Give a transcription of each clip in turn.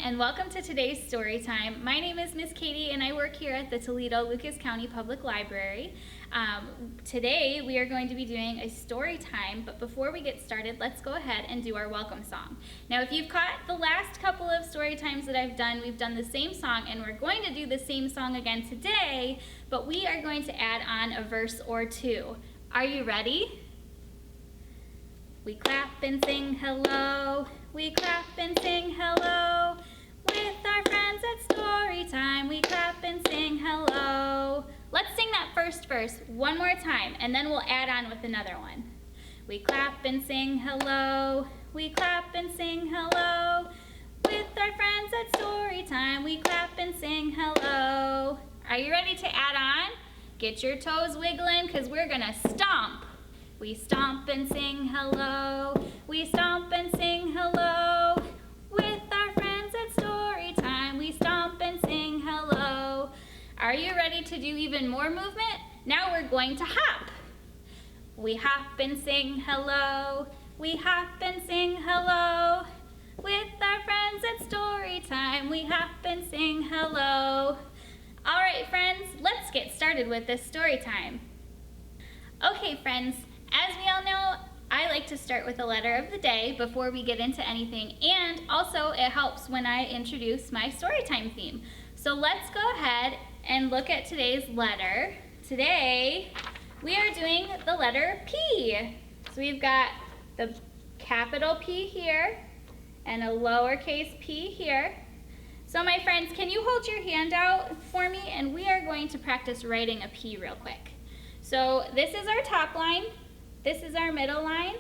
and welcome to today's story time. My name is Miss Katie and I work here at the Toledo Lucas County Public Library. Today we are going to be doing a story time, but before we get started, let's go ahead and do our welcome song. Now if you've caught the last couple of story times that I've done, we've done the same song and we're going to do the same song again today, but we are going to add on a verse or two. Are you ready? We clap and sing hello, we clap and sing hello, with our friends at story time, we clap and sing hello. Let's sing that first verse one more time, and then we'll add on with another one. We clap and sing hello, we clap and sing hello, with our friends at story time, we clap and sing hello. Are you ready to add on? Get your toes wiggling, because we're gonna stomp. We stomp and sing hello, we stomp and sing hello, with our friends at story time, we stomp and sing hello. Are you ready to do even more movement? Now we're going to hop. We hop and sing hello, we hop and sing hello, with our friends at story time, we hop and sing hello. All right, friends, let's get started with this story time. Okay, friends. As we all know, I like to start with the letter of the day before we get into anything, and also it helps when I introduce my storytime theme. So let's go ahead and look at today's letter. Today, we are doing the letter P. So we've got the capital P here and a lowercase p here. So my friends, can you hold your hand out for me? And we are going to practice writing a P real quick. So this is our top line. This is our middle line,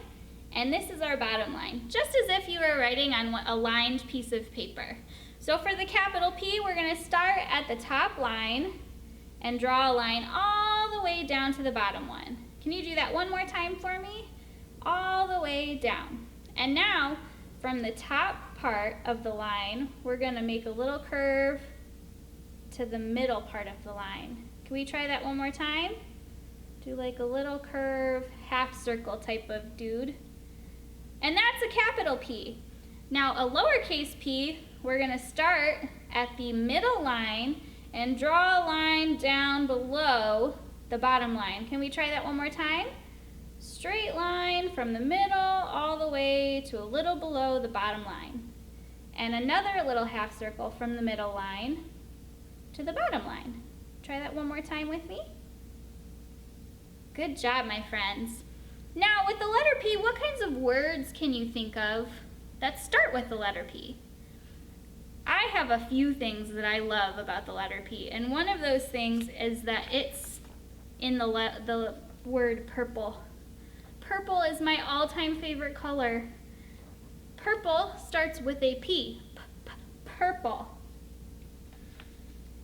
and this is our bottom line, just as if you were writing on a lined piece of paper. So for the capital P, we're going to start at the top line and draw a line all the way down to the bottom one. Can you do that one more time for me? All the way down. And now, from the top part of the line, we're going to make a little curve to the middle part of the line. Can we try that one more time? Do like a little curve, half circle type of dude. And that's a capital P. Now a lowercase p, we're gonna start at the middle line and draw a line down below the bottom line. Can we try that one more time? Straight line from the middle all the way to a little below the bottom line. And another little half circle from the middle line to the bottom line. Try that one more time with me. Good job, my friends. Now, with the letter P, what kinds of words can you think of that start with the letter P? I have a few things that I love about the letter P, and one of those things is that it's in the word purple. Purple is my all-time favorite color. Purple starts with a P, purple.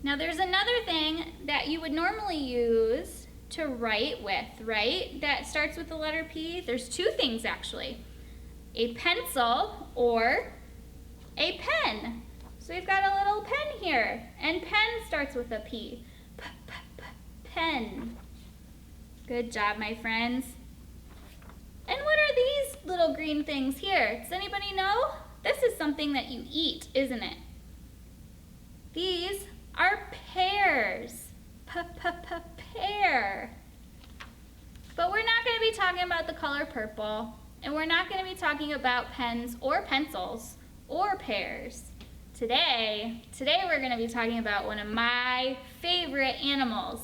Now, there's another thing that you would normally use to write with, right? That starts with the letter P. There's two things actually. A pencil or a pen. So we've got a little pen here, and pen starts with a P. Pen. Good job, my friends. And what are these little green things here? Does anybody know? This is something that you eat, isn't it? These are pears. Pear. But we're not going to be talking about the color purple, and we're not going to be talking about pens or pencils or pears. Today we're going to be talking about one of my favorite animals.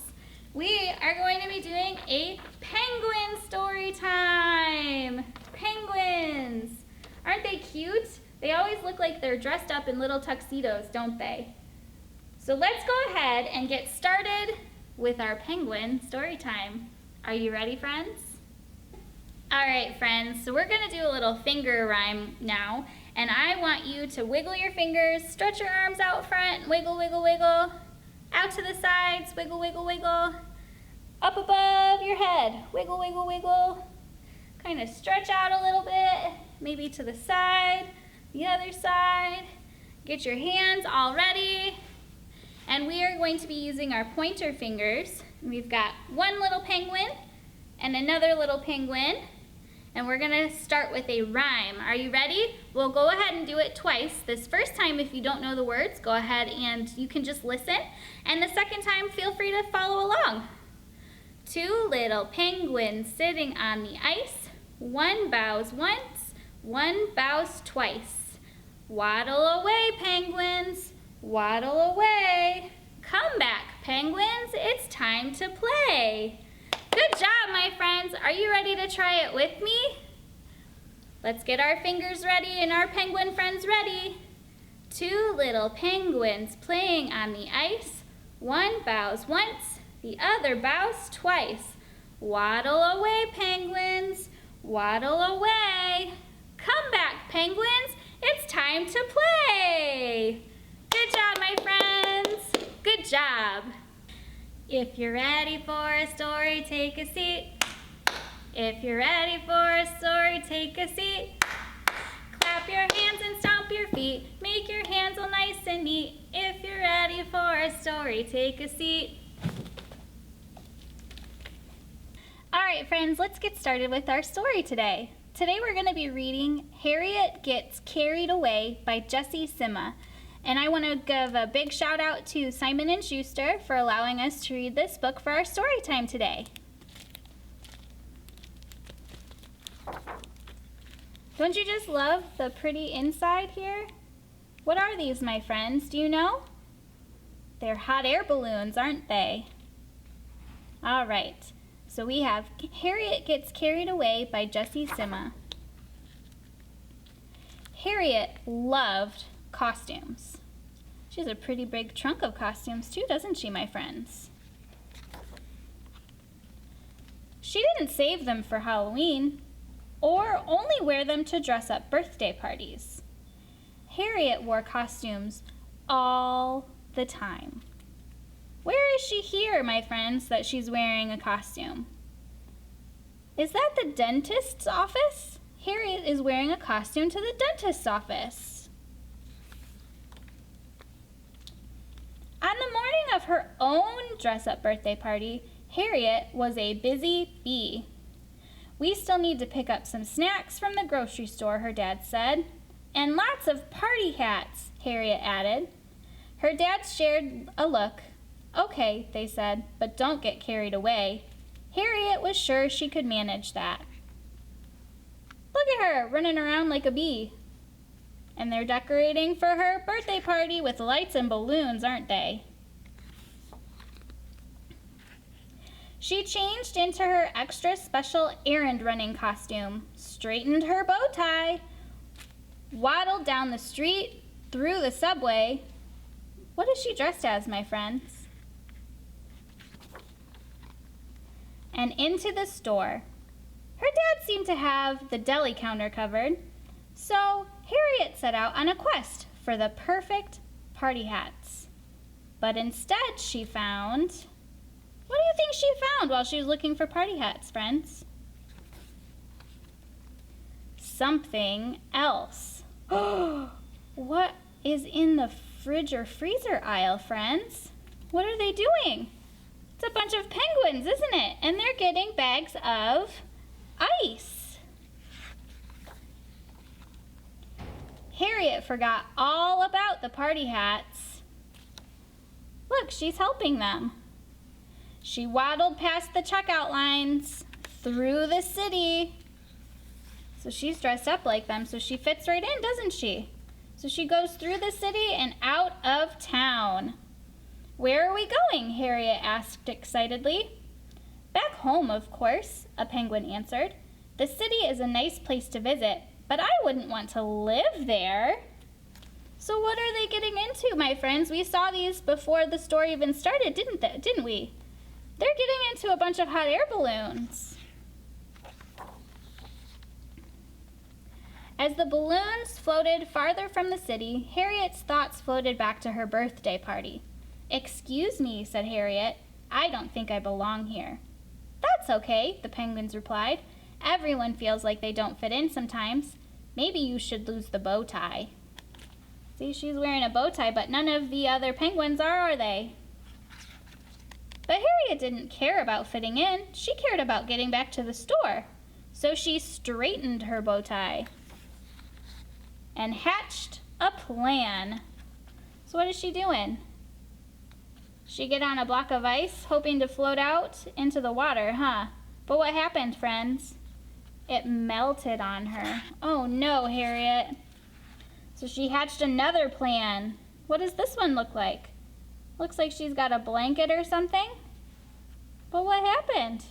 We are going to be doing a penguin story time. Penguins. Aren't they cute? They always look like they're dressed up in little tuxedos, don't they? So let's go ahead and get started with our penguin story time. Are you ready, friends? All right, friends, so we're gonna do a little finger rhyme now, and I want you to wiggle your fingers, stretch your arms out front, wiggle, wiggle, wiggle, out to the sides, wiggle, wiggle, wiggle, up above your head, wiggle, wiggle, wiggle, kind of stretch out a little bit, maybe to the side, the other side, get your hands all ready. And we are going to be using our pointer fingers. We've got one little penguin and another little penguin. and we're gonna start with a rhyme. Are you ready? We'll go ahead and do it twice. This first time, if you don't know the words, go ahead and you can just listen. And the second time, feel free to follow along. Two little penguins sitting on the ice. One bows once, one bows twice. Waddle away, penguins, waddle away. Come back, penguins, it's time to play. Good job, my friends. Are you ready to try it with me? Let's get our fingers ready and our penguin friends ready. Two little penguins playing on the ice. One bows once, the other bows twice. Waddle away, penguins, waddle away. Come back, penguins, it's time to play. Good job, my friends. Good job. If you're ready for a story, take a seat. If you're ready for a story, take a seat. Clap your hands and stomp your feet. Make your hands all nice and neat. If you're ready for a story, take a seat. All right, friends, let's get started with our story today. Today we're going to be reading Harriet Gets Carried Away by Jessie Sima. And I want to give a big shout out to Simon & Schuster for allowing us to read this book for our story time today. Don't you just love the pretty inside here? What are these, my friends? Do you know? They're hot air balloons, aren't they? All right, so we have Harriet Gets Carried Away by Jessie Sima. Harriet loved costumes. She has a pretty big trunk of costumes too, doesn't she, my friends? She didn't save them for Halloween or only wear them to dress up birthday parties. Harriet wore costumes all the time. Where is she here, my friends, that she's wearing a costume? Is that the dentist's office? Harriet is wearing a costume to the dentist's office. On the morning of her own dress-up birthday party, Harriet was a busy bee. We still need to pick up some snacks from the grocery store, her dad said. And lots of party hats, Harriet added. Her dad shared a look. Okay, they said, but don't get carried away. Harriet was sure she could manage that. Look at her, running around like a bee. And they're decorating for her birthday party with lights and balloons, aren't they? She changed into her extra special errand running costume, straightened her bow tie, waddled down the street, through the subway. What is she dressed as, my friends? And into the store. Her dad seemed to have the deli counter covered, so Harriet set out on a quest for the perfect party hats. But instead she found... What do you think she found while she was looking for party hats, friends? Something else. What is in the fridge or freezer aisle, friends? What are they doing? It's a bunch of penguins, isn't it? And they're getting bags of ice. Harriet forgot all about the party hats. Look, she's helping them. She waddled past the checkout lines, through the city. So she's dressed up like them, so she fits right in, doesn't she? So she goes through the city and out of town. Where are we going? Harriet asked excitedly. Back home, of course, a penguin answered. The city is a nice place to visit, but I wouldn't want to live there. So what are they getting into, my friends? We saw these before the story even started, didn't we? They're getting into a bunch of hot air balloons. As the balloons floated farther from the city, Harriet's thoughts floated back to her birthday party. Excuse me, said Harriet. I don't think I belong here. That's okay, the penguins replied. Everyone feels like they don't fit in sometimes. Maybe you should lose the bow tie. See, she's wearing a bow tie, but none of the other penguins are they? But Harriet didn't care about fitting in. She cared about getting back to the store. So she straightened her bow tie and hatched a plan. So what is she doing? She get on a block of ice, hoping to float out into the water, huh? But what happened, friends? It melted on her. Oh no, Harriet. So she hatched another plan. What does this one look like? Looks like she's got a blanket or something. But what happened?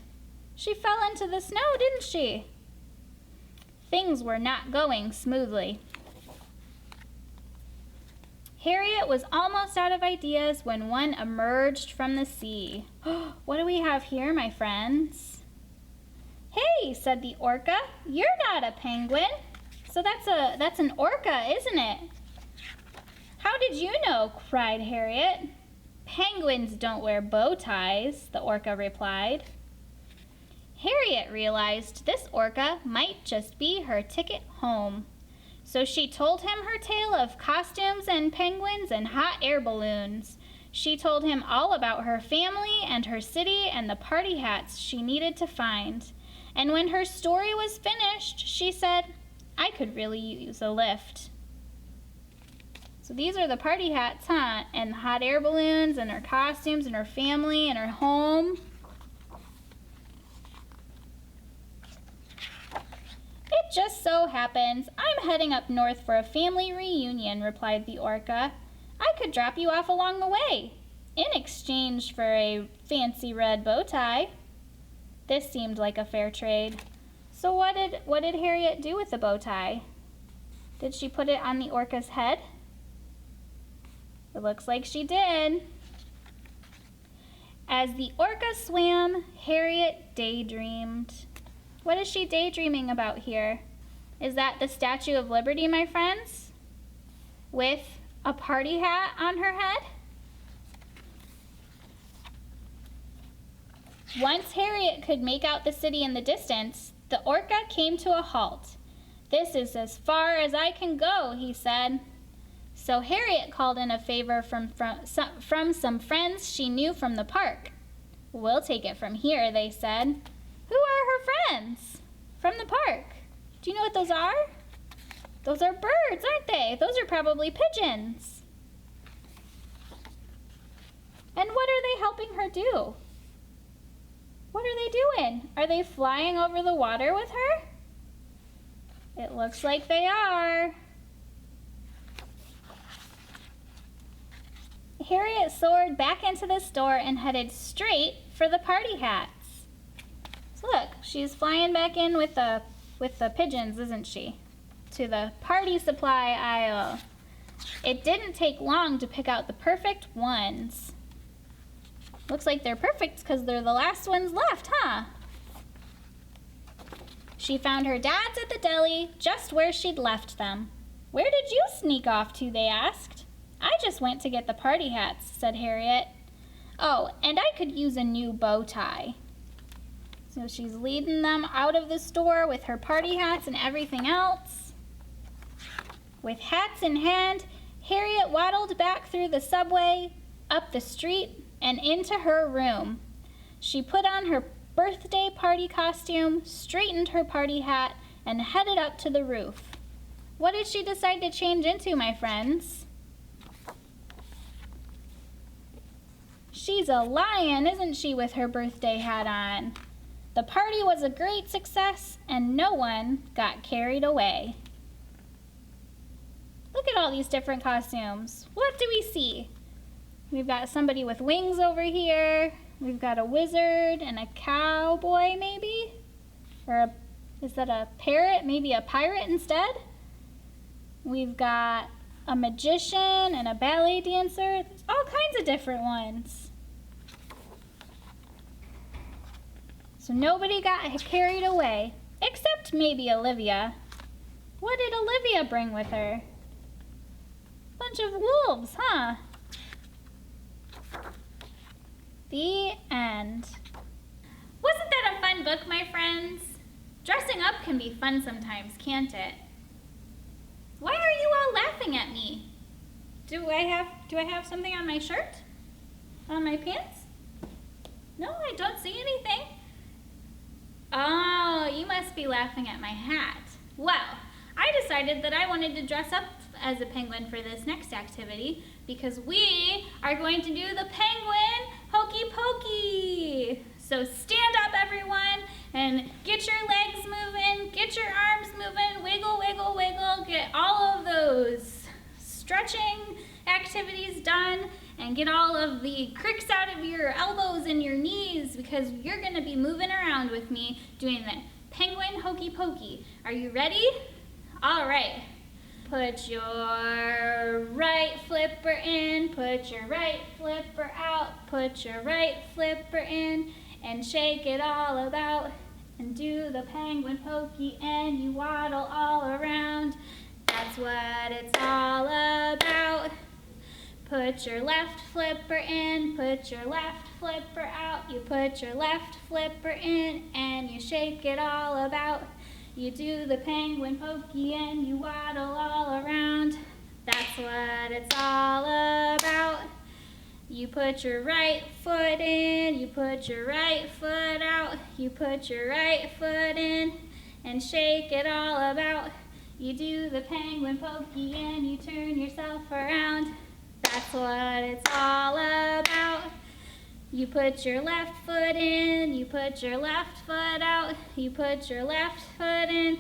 She fell into the snow, didn't she? Things were not going smoothly. Harriet was almost out of ideas when one emerged from the sea. What do we have here, my friends? Hey, said the orca, you're not a penguin. So that's an orca, isn't it? How did you know? Cried Harriet. Penguins don't wear bow ties, the orca replied. Harriet realized this orca might just be her ticket home. So she told him her tale of costumes and penguins and hot air balloons. She told him all about her family and her city and the party hats she needed to find. And when her story was finished, she said, I could really use a lift. So these are the party hats, huh? And hot air balloons and her costumes and her family and her home. It just so happens I'm heading up north for a family reunion, replied the orca. I could drop you off along the way, in exchange for a fancy red bow tie. This seemed like a fair trade. So what did Harriet do with the bow tie? Did she put it on the orca's head? It looks like she did. As the orca swam, Harriet daydreamed. What is she daydreaming about here? Is that the Statue of Liberty, my friends? With a party hat on her head? Once Harriet could make out the city in the distance, the orca came to a halt. This is as far as I can go, he said. So Harriet called in a favor from some friends she knew from the park. We'll take it from here, they said. Who are her friends from the park? Do you know what those are? Those are birds, aren't they? Those are probably pigeons. And what are they helping her do? What are they doing? Are they flying over the water with her? It looks like they are. Harriet soared back into the store and headed straight for the party hats. So look, she's flying back in with the pigeons, isn't she? To the party supply aisle. It didn't take long to pick out the perfect ones. Looks like they're perfect because they're the last ones left, huh? She found her dads at the deli, just where she'd left them. Where did you sneak off to, they asked. I just went to get the party hats, said Harriet. Oh, and I could use a new bow tie. So she's leading them out of the store with her party hats and everything else. With hats in hand, Harriet waddled back through the subway, up the street, and into her room. She put on her birthday party costume, straightened her party hat, and headed up to the roof. What did she decide to change into, my friends? She's a lion, isn't she, with her birthday hat on? The party was a great success, and no one got carried away. Look at all these different costumes. What do we see? We've got somebody with wings over here. We've got a wizard and a cowboy, maybe? Is that a parrot? Maybe a pirate instead? We've got a magician and a ballet dancer. There's all kinds of different ones. So nobody got carried away, except maybe Olivia. What did Olivia bring with her? Bunch of wolves, huh? The end. Wasn't that a fun book, my friends? Dressing up can be fun sometimes, can't it? Why are you all laughing at me? Do I have something on my shirt? On my pants? No, I don't see anything. Oh, you must be be laughing at my hat. Well, I decided that I wanted to dress up as a penguin for this next activity because we are going to do the penguin hokey pokey. So stand up, everyone, and get your legs moving, get your arms moving, wiggle, wiggle, wiggle, get all of those stretching activities done, and get all of the cricks out of your elbows and your knees because you're going to be moving around with me doing the penguin hokey pokey. Are you ready? All right. Put your right flipper in, put your right flipper out, put your right flipper in, and shake it all about, and do the penguin pokey, and you waddle all around. That's what it's all about. Put your left flipper in, put your left flipper out, you put your left flipper in, and you shake it all about. You do the penguin pokey and you waddle all around. That's what it's all about. You put your right foot in, you put your right foot out, you put your right foot in and shake it all about. You do the penguin pokey and you turn yourself around. That's what it's all about. You put your left foot in, you put your left foot out, you put your left foot in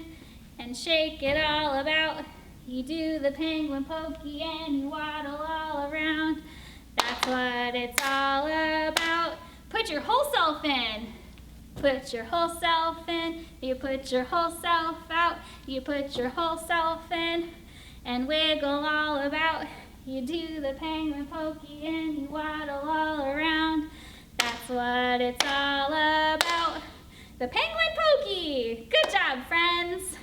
and shake it all about. You do the penguin pokey and you waddle all around. That's what it's all about. Put your whole self in. Put your whole self in, you put your whole self out, you put your whole self in and wiggle all about. You do the penguin pokey and you waddle all around. That's what it's all about. The penguin pokey. Good job, friends.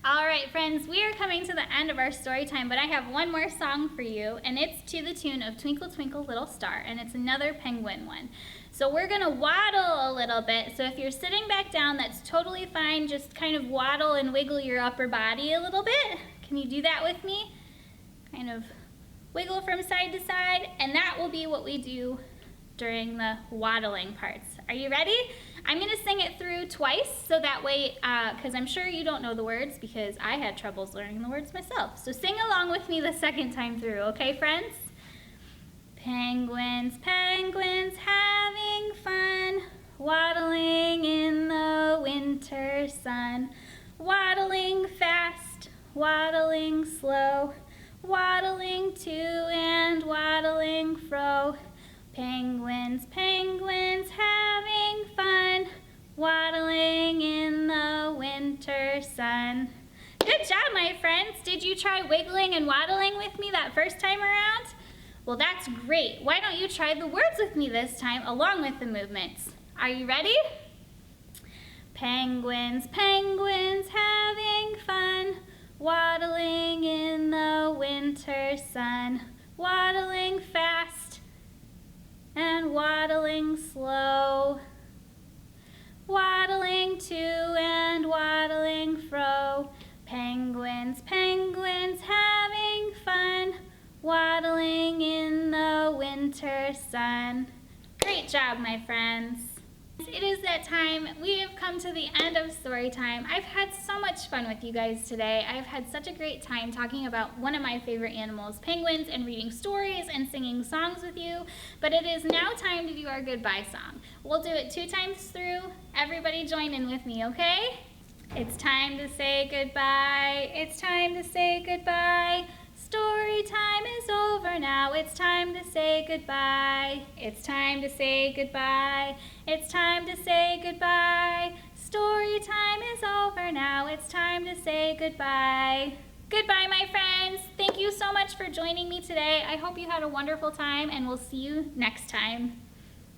All right, friends, we are coming to the end of our story time, but I have one more song for you, and it's to the tune of Twinkle, Twinkle, Little Star, and it's another penguin one. So we're going to waddle a little bit. So if you're sitting back down, that's totally fine. Just kind of waddle and wiggle your upper body a little bit. Can you do that with me? Kind of wiggle from side to side, and that will be what we do during the waddling parts. Are you ready? I'm going to sing it through twice, so that way, because I'm sure you don't know the words because I had troubles learning the words myself. So sing along with me the second time through, okay, friends? Penguins, penguins, having fun, waddling in the winter sun, waddling fast, waddling slow, waddling to and waddling fro. Penguins, penguins, having fun, waddling in the winter sun. Good job, my friends. Did you try wiggling and waddling with me that first time around? Well, that's great. Why don't you try the words with me this time along with the movements? Are you ready? Penguins, penguins, having fun, waddling in the winter sun, waddling fast and waddling slow, waddling to and waddling fro. Penguins, penguins, having fun, waddling in the winter sun. Great job, my friends. It is that time. We have come to the end of story time. I've had so much fun with you guys today. I've had such a great time talking about one of my favorite animals, penguins, and reading stories and singing songs with you. But it is now time to do our goodbye song. We'll do it 2 times through. Everybody join in with me, okay? It's time to say goodbye. It's time to say goodbye. Story time is over now. It's time to say goodbye. It's time to say goodbye. It's time to say goodbye. Story time is over now. It's time to say goodbye. Goodbye, my friends. Thank you so much for joining me today. I hope you had a wonderful time, and we'll see you next time.